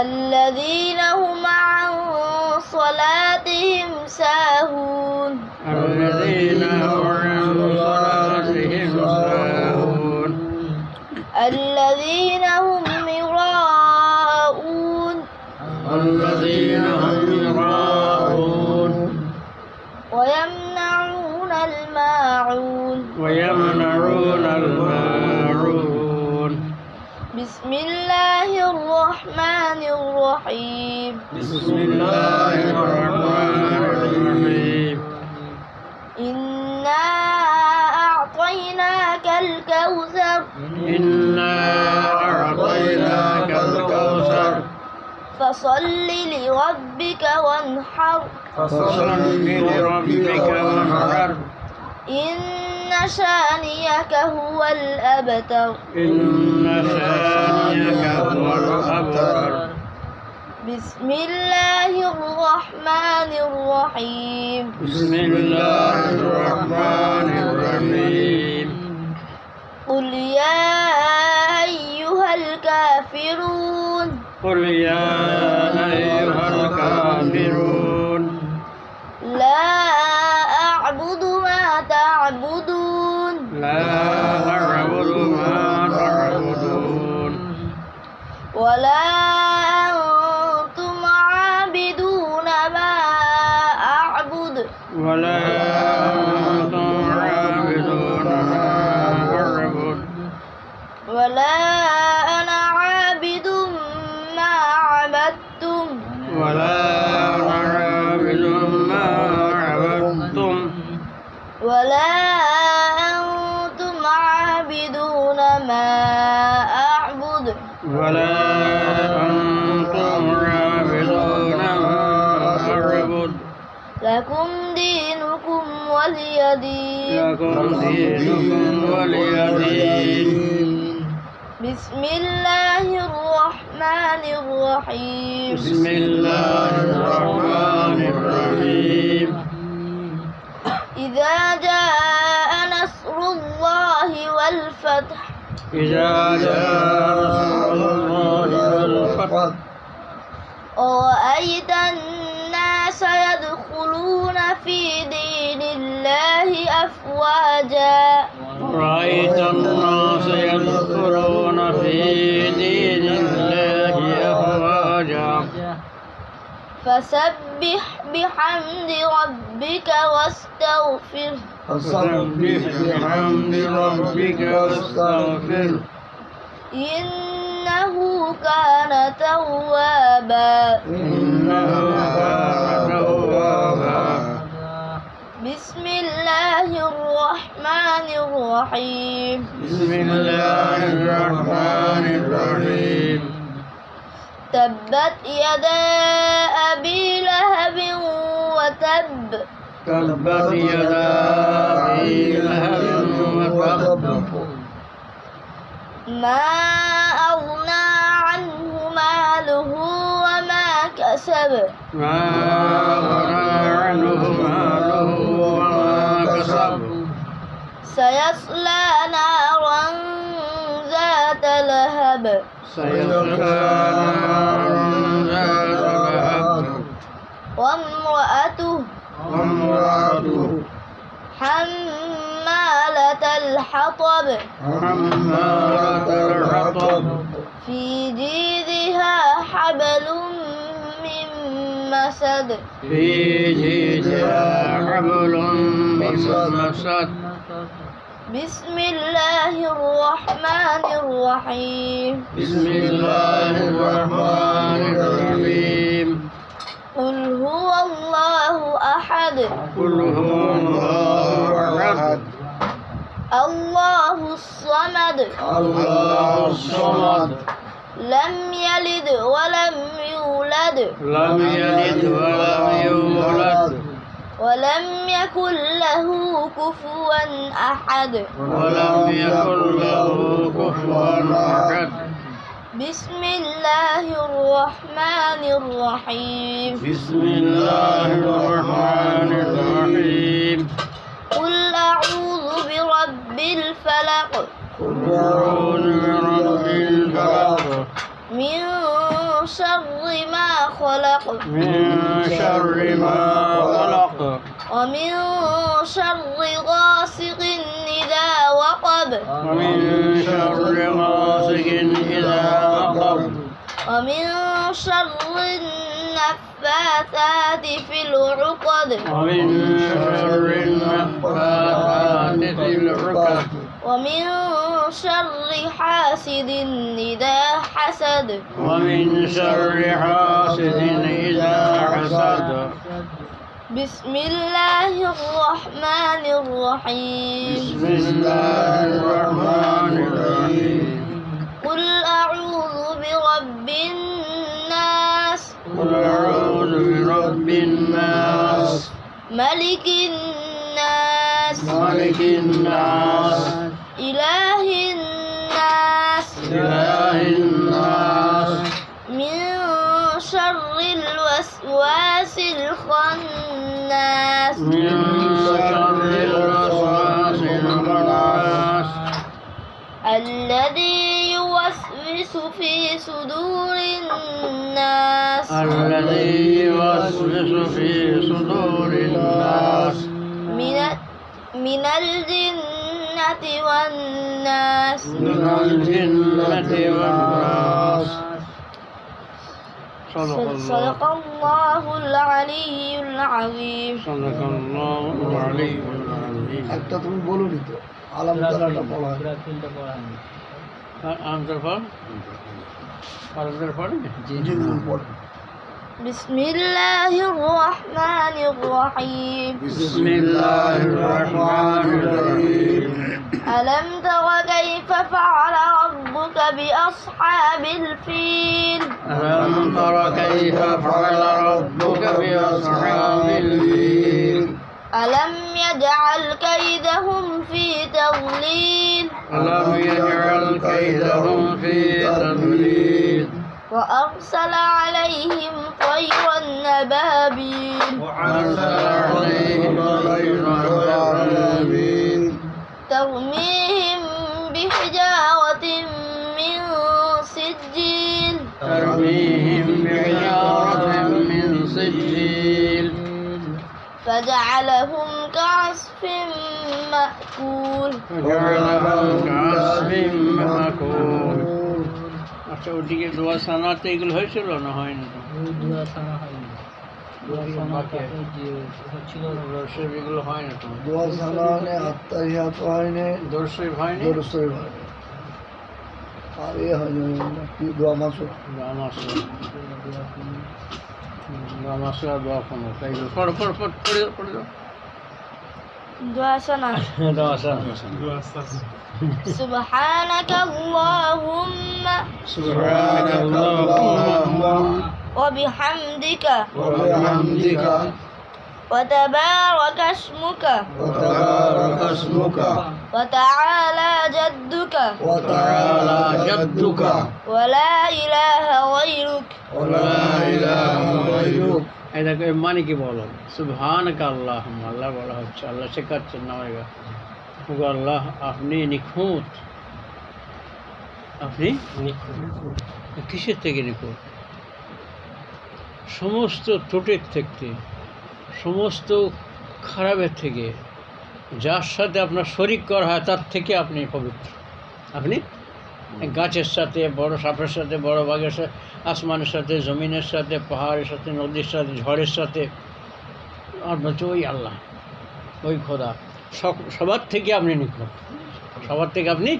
الذين هم عن صلاتهم ساهون الذين هم عن صلاتهم ساهون الذين هم يراءون الذين هم يراءون ويمنعون الماعون ويمنعون الماعون بسم الله الرحمن الرحيم بسم الله الرحمن الرحيم إنا أعطيناك الكوثر إنا أعطيناك الكوثر فصل لربك وانحر فصل لربك وانحر إن شانيك هو الأبتر إن شانئك هو الأبتر بسم الله الرحمن الرحيم بسم الله الرحمن الرحيم قل يا أيها الكافرون قل يا أيها الكافرون لا أعبد ما تعبدون لا أعبد ما تعبدون ولا أنتم عابدون ما أعبد ولا أنتم عابدون ما أعبد ولا أنا عابد ما عبدتم ولا أنا ولا أنتم عابدون ما أعبد لكم دينكم ولي دين لكم دينكم ولي دين بسم الله الرحمن الرحيم بسم الله الرحمن الرحيم إذا جاء نصر الله والفتح إذا جاء نصر الله والفتح ورأيت الناس يدخلون في دين الله أفواجا رأيت الناس يدخلون في دين الله أفواجا فسبح بحمد ربك واستغفره فسبح بحمد ربك واستغفره إنه كان توابا إنه كان توابا بسم الله الرحمن الرحيم بسم الله الرحمن الرحيم تبت يدا أبي لهب وتب تبت يدا أبي لهب وتب ما أغنى عنه ماله وما كسب ما أغنى عنه ماله وما كسب سيصلى نارا ذات لهب سيصلى نارا ذات لهب وامرأته حمالة الحطب حمالة الحطب في جيدها حبل من مسد في جيدها حبل من مسد بسم الله الرحمن الرحيم بسم الله الرحمن الرحيم قل هو الله أحد قل هو الله أحد الله الصمد الله الصمد لم يلد ولم يولد لم يلد ولم يولد ولم يكن له كفوا أحد ولم يكن له كفوا أحد بسم الله الرحمن الرحيم بسم الله الرحمن الرحيم قل أعوذ برب الفلق قل أعوذ برب الفلق من شر ما خلق من شر ما خلق ومن شر غاسق إذا وقب ومن شر غاسق إذا وقب ومن شر النفاثات في العقد ومن شر النفاثات في العقد ومن شر حاسد إذا حسد ومن شر حاسد إذا حسد بسم الله الرحمن الرحيم بسم الله الرحمن الرحيم قل أعوذ برب الناس قل أعوذ برب الناس ملك الناس ملك الناس إله الناس إله الناس من شر الوسواس الخناس من شر الوسواس الخناس الذي يوسوس في صدور الناس الذي يوسوس في صدور الناس من الجنة والناس من الجنة والناس صدق الله العلي العظيم صدق الله العلي العظيم একটা তুমি বলুনি তো আলাম তালাটা পড়া আমদার ফল আমদার ফল জি তুমি পড়ো بسم الله الرحمن الرحيم بسم الله الرحمن الرحيم ألم تر كيف فعل ربك بأصحاب بأصحاب الفيل ألم تر كيف فعل ربك بأصحاب الفيل ألم يجعل كيدهم في تضليل ألم يجعل كيدهم في تضليل وأرسل عليهم طيرا أبابيل وأرسل عليهم طيرا أبابيل ترميهم بحجارة من سجيل ترميهم بحجارة من سجيل فجعلهم كعصف مأكول فجعلهم كعصف مأكول আচ্ছা ওদিকে দোয়া সানাতে এগুলো হয়েছিল না হয়নি তো দোয়া সানা হয়নি দোয়া সানা হচ্ছিল দর্শক এগুলো হয় না তো দোয়া সালানে আত্মাহিয়াত হয়নি, দর্শক হয়নি দরুদ শরীফ হয়নি। আর এ হয়নি কি দোয়া মাসুক। মাসা দোয়া কোনো তাই পড়ো পড়ো পড়ো পড়ে পড়ে দাও دعاء سنة দোয়া সানা سبحانك اللهم سبحانك اللهم وبحمدك وبحمدك وتبارك اسمك وتبارك اسمك وتعالى جدك وتعالى جدك ولا إله غيرك ولا إله غيرك। এই দেখো এর মানে কি বলো সুবহানাকা আল্লাহুম্মা আল্লাহ বলা হচ্ছে আল্লাহ শেখাচ্ছেন না আমাকে ওগো আল্লাহ আপনি নিখুঁত আপনি কিসের থেকে নিখুঁত সমস্ত ত্রুটির থেকে সমস্ত খারাপের থেকে যার সাথে আপনার শরীক করা হয় তার থেকে আপনি পবিত্র আপনি গাছের সাথে বড় সাপের সাথে বড় বাঘের সাথে আসমানের সাথে জমিনের সাথে পাহাড়ের সাথে নদীর সাথে ঝড়ের সাথে আর বলছে ওই আল্লাহ ওই খোদা সবার থেকে আপনি নিখুঁত সবার থেকে আপনি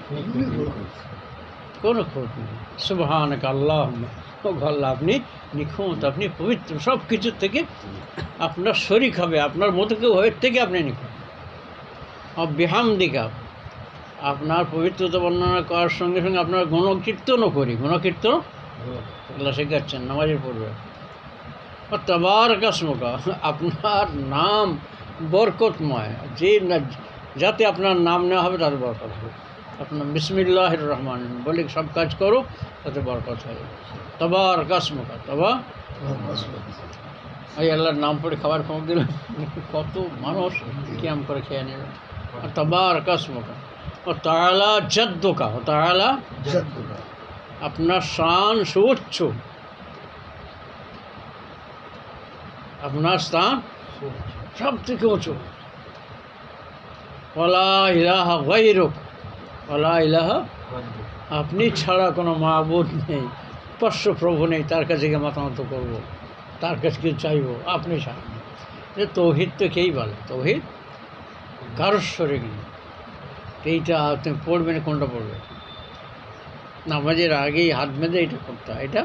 কোনো খোঁজ নেই সুবহানাক আল্লাহুম্মা ও আল্লাহ আপনি নিখুঁত আপনি পবিত্র সব কিছুর থেকে আপনার শরীক হবে আপনার মতো কেউ এর থেকে আপনি নিখুঁত বিহামদিকা আপনার পবিত্রতা বর্ণনা করার সঙ্গে সঙ্গে আপনার গুণকীর্তনও করি গুণকীর্তন আল্লাহ শেখাচ্ছেন নামাজের পূর্বে তাবারাক আসমুকা আপনার নাম বরকতময় যে যাতে আপনার নাম নেওয়া হবে তাতে বরকত হবে আপনার বিসমিল্লাহির রহমান বলে সব কাজ করো তাতে বরকত হবে তাবারাক আসমুকা তবা এই আল্লাহর নাম পড়ে খাবার খাওয়া দিল কত মানুষ কিয়াম করে খেয়ে নেবে আর তাবারাক আসমুকা ও তাআলা জাদ্দুকা ও তাআলা جدك আপনার শান সুউচ্চ আপনার স্থান সব থেকে উঁচু ওয়ালা ইলাহা গায়রুক ওয়ালা ইলাহা আপনি ছাড়া কোনো মাবুদ নেই উপাস্য প্রভু নেই তার কাছে গিয়ে মাথা নত করবো তার কাছে গিয়ে চাইবো আপনি ছাড়া যে তৌহিদ তো কেই বলে তৌহিদ কারোর শরীর নেই এইটা তুমি পড়বে না কোনটা পড়বে নামাজের আগেই হাত বেঁধে এটা করতে হয় এটা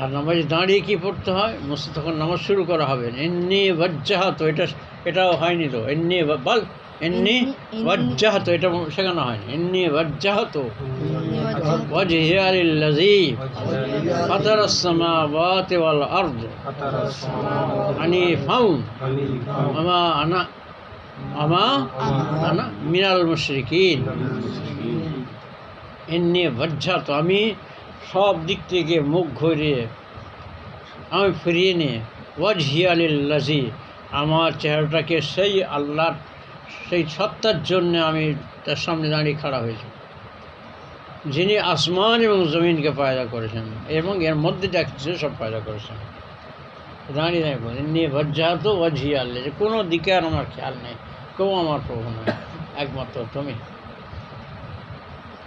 আর নামাজে দাঁড়িয়ে কী পড়তে হয় তখন নামাজ শুরু করা হবে এমনি ওয়াজ্জাহাত এটাও হয়নি তো এমনি বল এমনি ওয়াজ্জাহাত এটা শেখানো হয়নি এমনি ওয়াজ্জাহাত ওয়াজহিয়া লিল্লাযী ফাতারাস সামাওয়াতি ওয়াল আরদ হানিফান ওয়া আনা মিনাল মুশরিকিন এমনি ওয়াজ্জাহাত আমি সব দিক থেকে মুখ ঘুরিয়ে আমি ফিরিয়ে নিয়ে ওয়াজহিয়া লিল্লাযী আমার চেহারাটাকে সেই আল্লাহর সেই সত্তার জন্যে আমি তার সামনে দাঁড়িয়ে খাড়া হয়েছি যিনি আসমান এবং জমিনকে পয়দা করেছেন এবং এর মধ্যে যা কিছু সব পয়দা করেছেন দাঁড়িয়ে দাঁড়িয়ে বলেন নিয়ে ওয়াজহাতু ওয়াজহিয়া লিল্লাযী কোনো দিকে আর আমার খেয়াল নেই কেউ আমার প্রভু নয় একমাত্র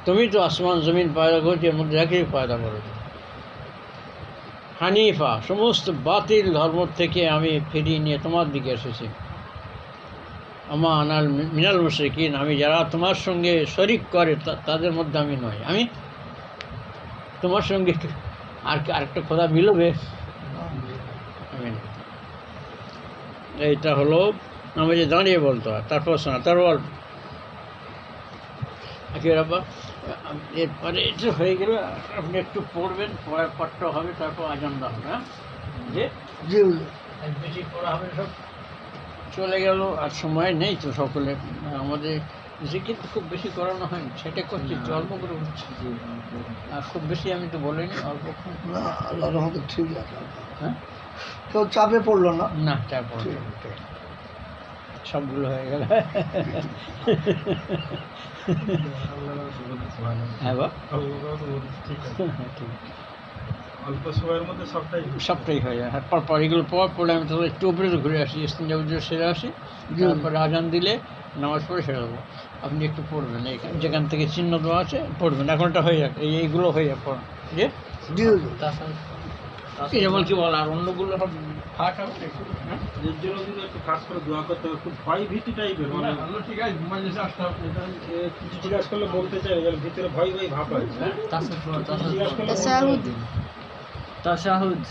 তুমি তো আসমান জমিন পয়দা করেছি এর মধ্যে যাকে পয়দা করেছো হানিফা সমস্ত বাতিল ধর্ম থেকে আমি ফিরিয়ে নিয়ে তোমার দিকে এসেছি আমা আনাল মিনাল মুশরিকিন আমি যারা তোমার সঙ্গে শরিক করে তাদের মধ্যে আমি নই আমি তোমার সঙ্গে আরেকটা খোদা মিলবে আমি না। এইটা হলো নামাজে দাঁড়িয়ে বলতে হয় তারপর শোনা তারপর কি ব্যাপার এরপরে এটা হয়ে গেলে আপনি একটু পড়বেন, পড়ার পরটা হবে, তারপর আজান দেওয়া হবে। হ্যাঁ, যে জি হুজুর। আর বেশি পড়া হবে সব চলে গেল, আর সময় নেই তো সকলে। আমাদের জিকির তো খুব বেশি করানো হয়নি, সেটা করছি একটু অল্প করে হচ্ছে, আর খুব বেশি আমি তো বলিনি, অল্প। না আল্লাহ রহমতে ঠিক আছে। হ্যাঁ, কেউ চাপে পড়লো না। না তারপর সবগুলো হয়ে গেল। হ্যাঁ বা ঠিক আছে, ঠিক, অল্প সময়ের মধ্যে সবটাই সবটাই হয়ে যায়। পর এগুলো পড়লে আমি তাহলে একটু উপরে ঘুরে আসি, ইস্তিনজা সেরে আসি, তারপরে আজান দিলে নামাজ পড়ে সেরে দেবো। আপনি একটু পড়বেন, যেখান থেকে চিহ্ন দেওয়া আছে পড়বেন। এখনটা হয়ে যাক, এইগুলো হয়ে যাক পড়া, যে জি হুজুর। যেমন কি বল, আর অন্যগুলো সব ফাঁক হবে। হ্যাঁ, এর জন্য কিন্তু একটু খাস করে দোয়া করতে হবে, খুব ভয় ভীতি টাইপের, মানে ঠিক আছে, ঘুমাইলে আসতে হবে। কিছু জিজ্ঞাসা করলে বলতে চাই, যেন ভিতরে ভয় ভয় ভাব হয়। হ্যাঁ? জিজ্ঞাসা করলে تشهد তাশাহুদ।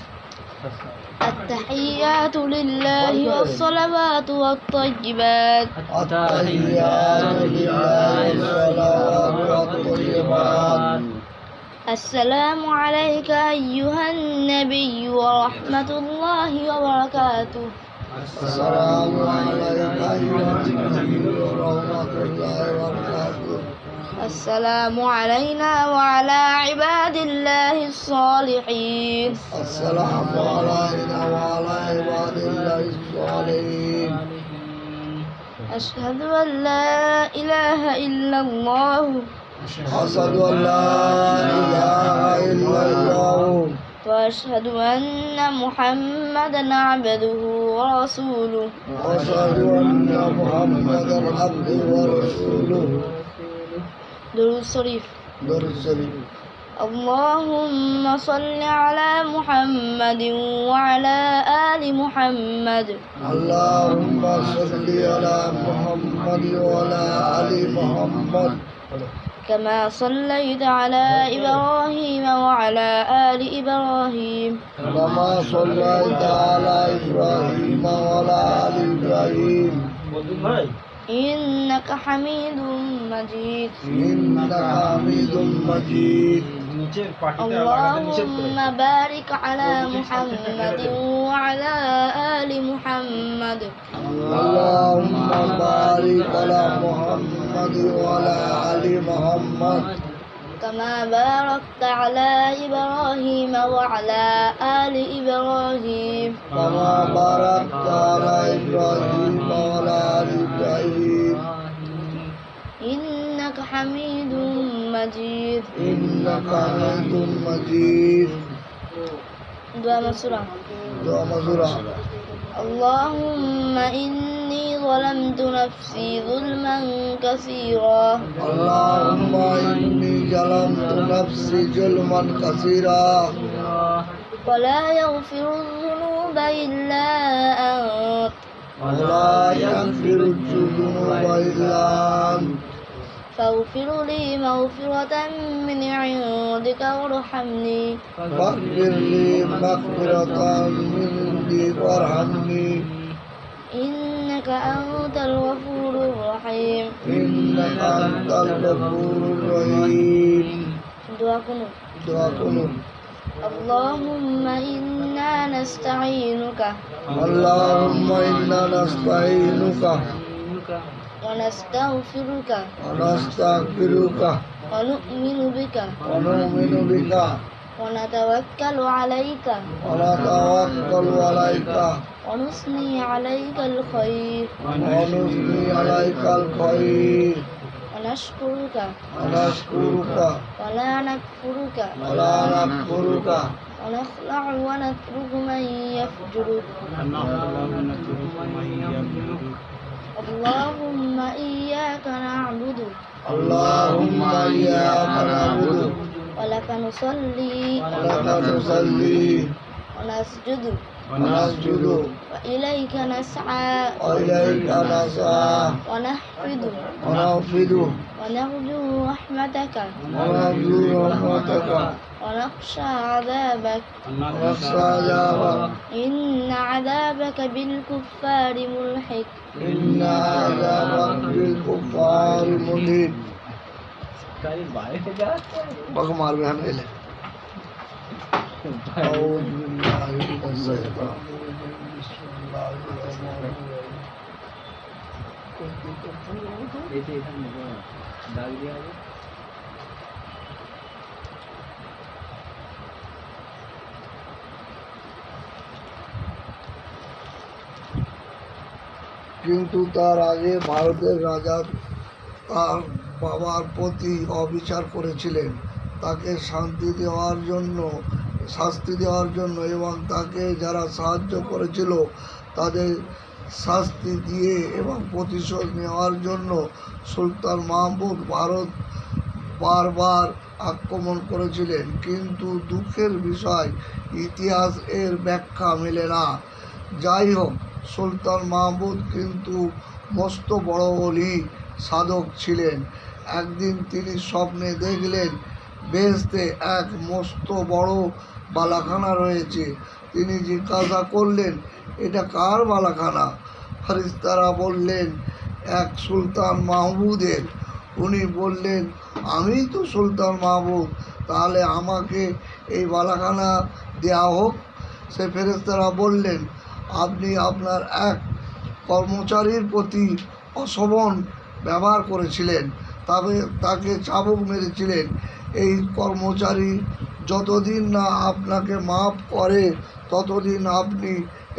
التحيات لله والصلوات والطيبات التحيات لله والصلوات والطيبات. السلام عليك أيها النبي ورحمة الله وبركاته. السلام عليك أيها النبي ورحمة الله وبركاته. السلام علينا وعلى عباد الله الصالحين. السلام علينا وعلى عباد الله الصالحين. أشهد أن لا إله إلا الله أشهد أن لا إله إلا الله وأشهد أن محمدا عبده ورسوله. وأشهد أن محمدا عبده ورسوله. درود شريف. درود الشريف. اللهم صل على محمد وعلى آل محمد اللهم صل على محمد وعلى آل محمد كما صليت على إبراهيم وعلى آل إبراهيم كما صليت على إبراهيم وعلى آل إبراهيم বদরুল ভাই, إنك حميد مجيد. إنك حميد مجيد. নিচের পাটিতে লাগাতে নিষেধ করে। اللهم بارك على محمد وعلى آل محمد اللهم بارك على محمد وعلى آل محمد كما باركت على إبراهيم وعلى آل إبراهيم كما باركت على إبراهيم وعلى آل إبراهيم إنك حميد مجيد. إنك حميد مجيد. دعاء مسورة. دعاء مسورة. اللهم إني ظلمت نفسي ظلما كثيرا اللهم إني ظلمت نفسي ظلما كثيرا ولا يغفر الذنوب إلا أنت ولا يغفر الذنوب إلا أنت فاغفر لي مغفرة من عندك وارحمني فاغفر لي مغفرة من عندك وارحمني إنك أنت الغفور الرحيم. إنك أنت الغفور الرحيم. دعاء قنوت. دعاء قنوت. اللهم إنا نستعينك اللهم إنا نستعينك ونستغفرك ونستغفرك ونؤمن بك ونؤمن بك ونتوكل عليك ونتوكل عليك ونثني عليك الخير ونثني عليك الخير ونشكرك ونشكرك ولا نكفرك ولا نكفرك ونخلع ونترك من يفجرك. اللهم إياك نعبد اللهم إياك نعبد ولك نصلي ولك نصلي ونسجد ونسجد وإليك نسعى وإليك نسعى ونحفد ونحفد ونرجو رحمتك ونرجو رحمتك ونخشى عذابك ونخشى عذابك إن عذابك بالكفار ملحق. إن عذابك بالكفار مهين. বাঘ মারবে হ্যাঁ এলে أعوذ بالله من الشيطان الرجيم بسم الله الرحمن الرحيم কিন্তু তার আগে ভারতের রাজা তার বাবার প্রতি অবিচার করেছিলেন, তাকে শাস্তি দেওয়ার জন্য এবং তাকে যারা সাহায্য করেছিল তাদের শাস্তি দিয়ে এবং প্রতিশোধ নেওয়ার জন্য সুলতান মাহমুদ ভারত বারবার আক্রমণ করেছিলেন। কিন্তু দুঃখের বিষয় ইতিহাস এর ব্যাখ্যা মেলে না। যাই হোক, সুলতান মাহমুদ কিন্তু মস্ত বড় ওলি সাধক ছিলেন। একদিন তিনি স্বপ্নে দেখলেন বেহেশতে এক মস্ত বড় বালাখানা রয়েছে। তিনি জিজ্ঞাসা করলেন, এটা কার বালাখানা? ফেরেশতারা বললেন, এক সুলতান মাহমুদের। উনি বললেন, আমিই তো সুলতান মাহমুদ, তাহলে আমাকে এই বালাখানা দেওয়া হোক। সে ফেরেশতারা বললেন, আপনি আপনার এক কর্মচারীর প্রতি অশোভন ব্যবহার করেছিলেন, তবে তাকে চাবুক মেরেছিলেন। এই কর্মচারী যতদিন না আপনাকে মাফ করে ততদিন আপনি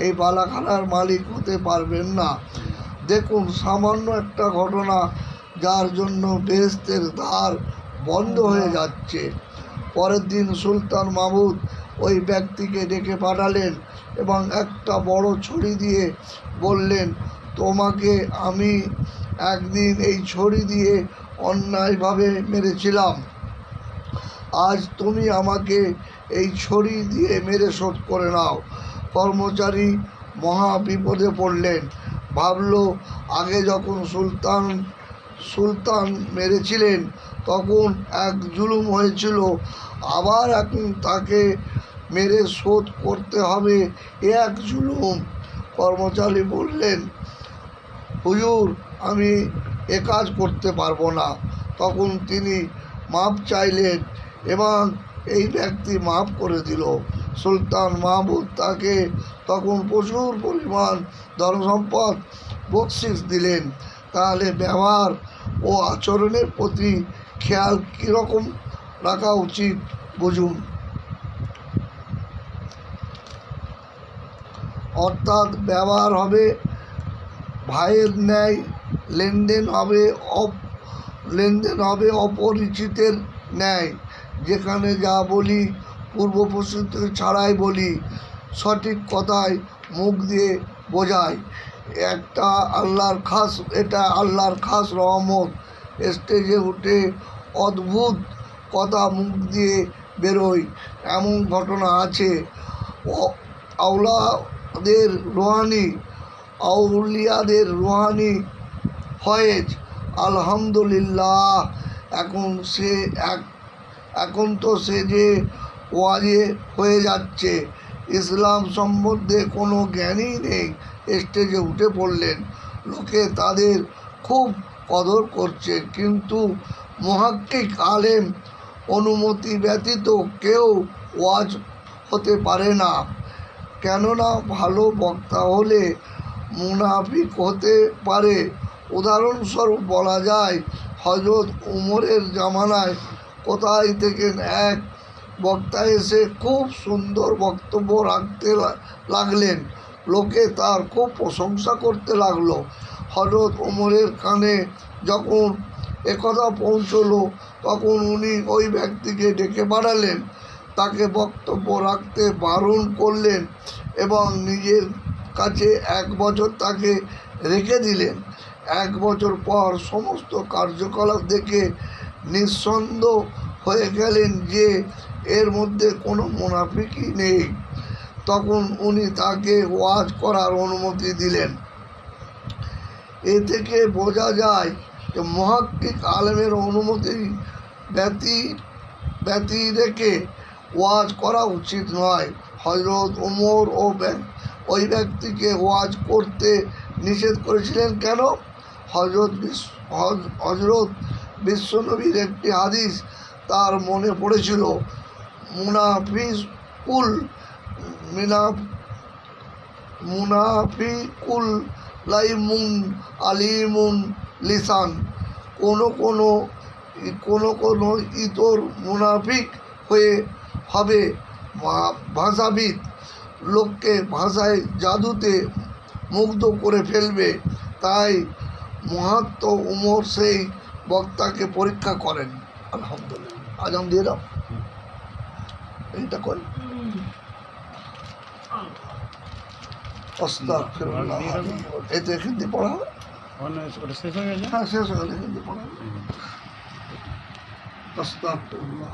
এই বালাখানার মালিক হতে পারবেন না। দেখুন, সামান্য একটা ঘটনা যার জন্য বেহেশতের দ্বার বন্ধ হয়ে যাচ্ছে। পরের দিন সুলতান মাহমুদ ওই ব্যক্তিকে ডেকে পাঠালেন এবং একটা বড় ছড়ি দিয়ে বললেন, তোমাকে আমি একদিন এই ছড়ি দিয়ে অন্যায়ভাবে মেরেছিলাম, আজ তুমি আমাকে এই ছড়ি দিয়ে মেরে শোধ করে নাও। কর্মচারী মহা বিপদে পড়লেন। ভাবল, আগে যখন সুলতান মেরেছিলেন তখন এক জুলুম হয়েছিল, আবার এখন তাকে মেরে শোধ করতে হবে, এ এক জুলুম। কর্মচারী বললেন, হুজুর, আমি এ কাজ করতে পারবো না। তখন তিনি মাপ চাইলেন এবং এই ব্যক্তি মাফ করে দিল। সুলতান মাহমুদ তাকে তখন প্রচুর পরিমাণ ধনসম্পদ বকশিশ দিলেন। তাহলে ব্যবহার ও আচরণের প্রতি খেয়াল কীরকম রাখা উচিত বুঝুন। অর্থাৎ ব্যবহার হবে ভাইয়ের ন্যায়, লেনদেন হবে অপরিচিতের ন্যায়। যেখানে যা বলি পূর্বপ্রসূত ছাড়াই বলি, সঠিক কথায় মুখ দিয়ে বোঝাই। এটা আল্লাহর খাস রহমত। স্টেজে উঠে অদ্ভুত কথা মুখ দিয়ে বেরোয়, এমন ঘটনা আছে। আউলিয়াদের রুহানি ফয়েজ, আলহামদুলিল্লাহ। এখন তো সে যে ওয়াজে হয়ে যাচ্ছে, ইসলাম সম্বন্ধে কোনো জ্ঞানই নেই। স্টেজে উঠে পড়লেন, লোকে তাদের খুব কদর করছে, কিন্তু মুহাক্কিক আলেম অনুমতি ব্যতীত কেউ ওয়াজ হতে পারে না। কেননা ভালো বক্তা হলে মুনাফিক হতে পারে। উদাহরণস্বরূপ বলা যায়, হজরত উমরের জামানায় কোথায় থেকে এক বক্তা এসে খুব সুন্দর বক্তব্য রাখতে লাগলেন। লোকে তার খুব প্রশংসা করতে লাগলো। হজরত উমরের কানে যখন একথা পৌঁছলো তখন উনি ওই ব্যক্তিকে ডেকে পাঠালেন, তাকে বক্তব্য রাখতে বারণ করলেন এবং নিজের কাছে 1 বছর তাকে রেখে দিলেন। 1 বছর পর সমস্ত কার্যকলাপ দেখে নিঃসন্দেহ হয়ে গেলেন যে এর মধ্যে কোনো মুনাফিকই নেই। তখন উনি তাকে ওয়াজ করার অনুমতি দিলেন। এ থেকে বোঝা যায় যে মুহাক্কিক আলেমের অনুমতি ব্যতি রেখে ওয়াজ করা উচিত নয়। হজরত উমর ওই ব্যক্তিকে ওয়াজ করতে নিষেধ করেছিলেন কেন? হজরত বিশ্বনবীর একটি হাদিস তার মনে পড়েছিল, মুনাফিকুল লাইমুন আলিমুন লিসান। কোনো ইতর মুনাফিক হয়ে হবে ভাষাবিদ, লোককে ভাষায় জাদুতে মুগ্ধ করে ফেলবে। তাই মহাত্ম উমর সেই বক্তাকে পরীক্ষা করেন। আলহামদুলিল্লাহ, আজান দিয়ে দাও, এইটা করেন। আস্তাগফিরুল্লাহ। এই তো এখান দিয়ে পড়া হবে। ওটা শেষ হয়ে গেছে। হ্যাঁ, শেষ হয়ে গেলে এখান দিয়ে পড়া হবে। আস্তাগফিরুল্লাহ।